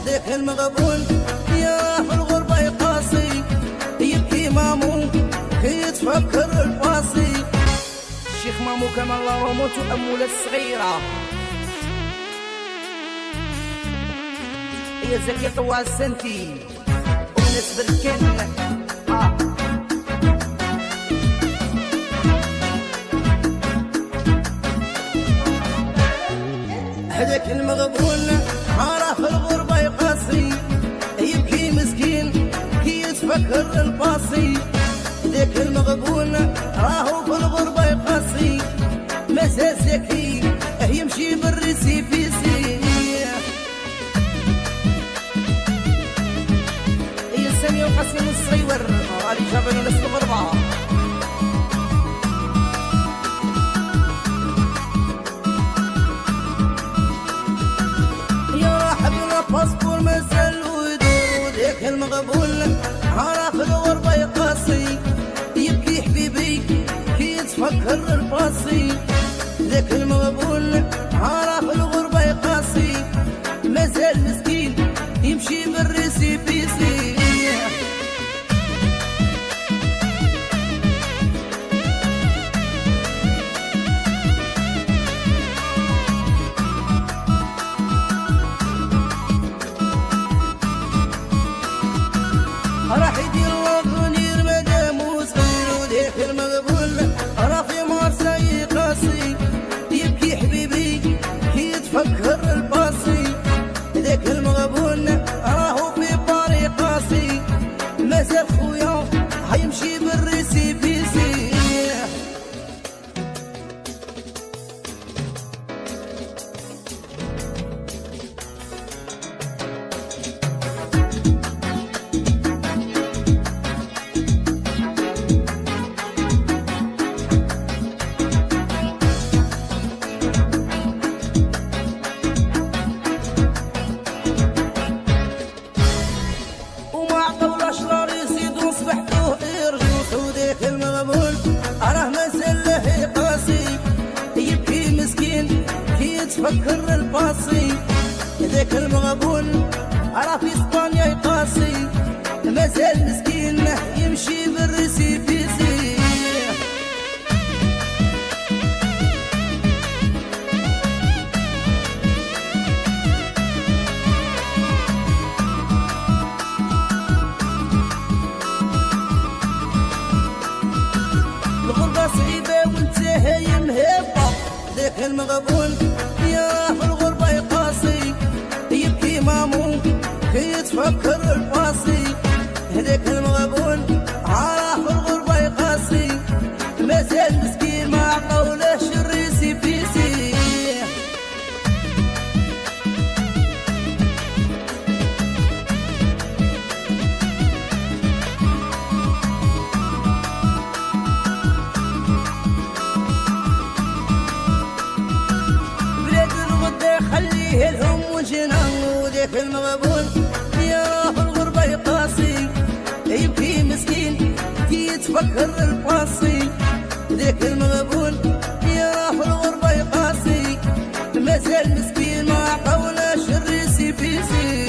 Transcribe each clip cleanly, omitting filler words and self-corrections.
ذاك المغبون يا في الغربة يقاسي يبكي مامو كي تفكر الباصي. الشيخ مامو كمال الله رموت أمولة الصغيرة هي زكية طوال السنتي وناس بركان هذاك المغبون راه في الغربة يقاسي يبكي مسكين كي يتفكر الباصي. ذاك المغبون راهو في الغربة يقاسي مازال ذكي يمشي بالريسيفيسي. هي السامية وقاسم الصغيور غادي جابوا ناس الغربة. باسبور مازالو يدور ذاك المغبون راه في الغربة يقاسي يبكي حبيبي كي يتفكر الباصي. ذاك المغبون راه في الغربة يقاسي مازال مسكين يمشي بالريسيبيسي. راح يدير لافونير مادامو صغير وذاك المغبون راه في مارساي قاسي يبكي حبيبي كي يتفكر الباصي. ذاك المغبون راهو في باري قاسي مازال خويا هيمشي بالريسيبيسي. تفكر الباصي. ذاك المغبون راه في اسبانيا يقاسي مازال مسكين يمشي بالريسيبيسي. الغربة صعيبة وانت هايم هابة. ذاك المغبون يا في الغربة يقاسي يبكي مامو كي يتفكر الباصي. هذاك المغبون راه في الغربة يقاسي مازال مسكين ما عطاولاش الريسيبيسي. خليه الهم وجنان وذاك المغبون يا في الغربة يقاسي يبكي مسكين كي يتفكر الباصي. ذاك المغبون يا في الغربة يقاسي مازال مسكين ما عطاولاش الريسيبيسي.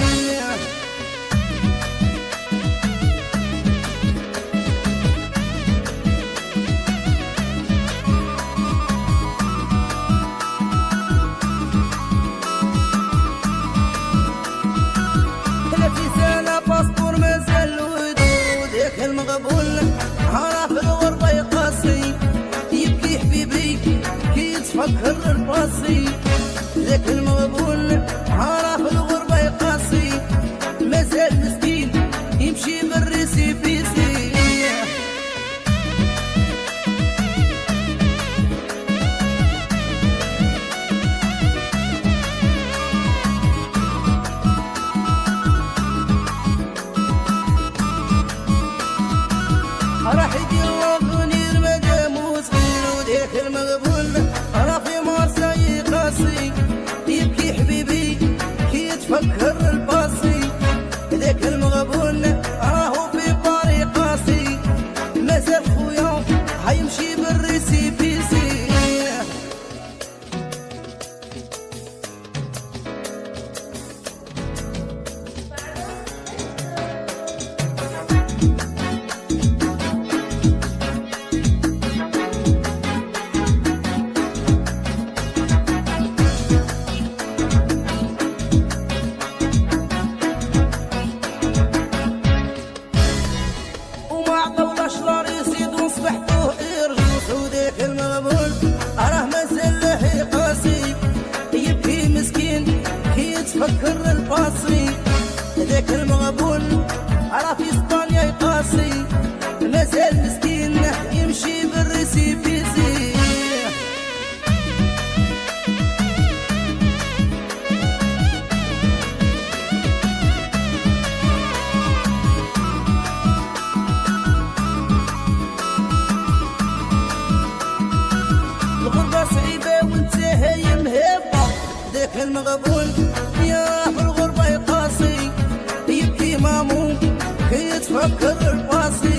باسبور مازالو يدور ذاك المغبون راه في الغربة يقاسي يبكي حبيبي كي يتفكر الباصي. ذاك المغبون راه في الغربة يقاسي مازال مسكين يمشي بالريسيبيسي. راح يدير لافونير مادامو صغير وذاك المغبون راه في مارساي قاسي يبكي حبيبي ذاك المغبون راه في اسبانيا يقاسي مازال مسكين يمشي بالريسيبيزي. الغربة صعيبة وانت هايم هابة ذاك المغبون يا في الغربة يقاسي يبكي مامو كي يتفكر الباسي.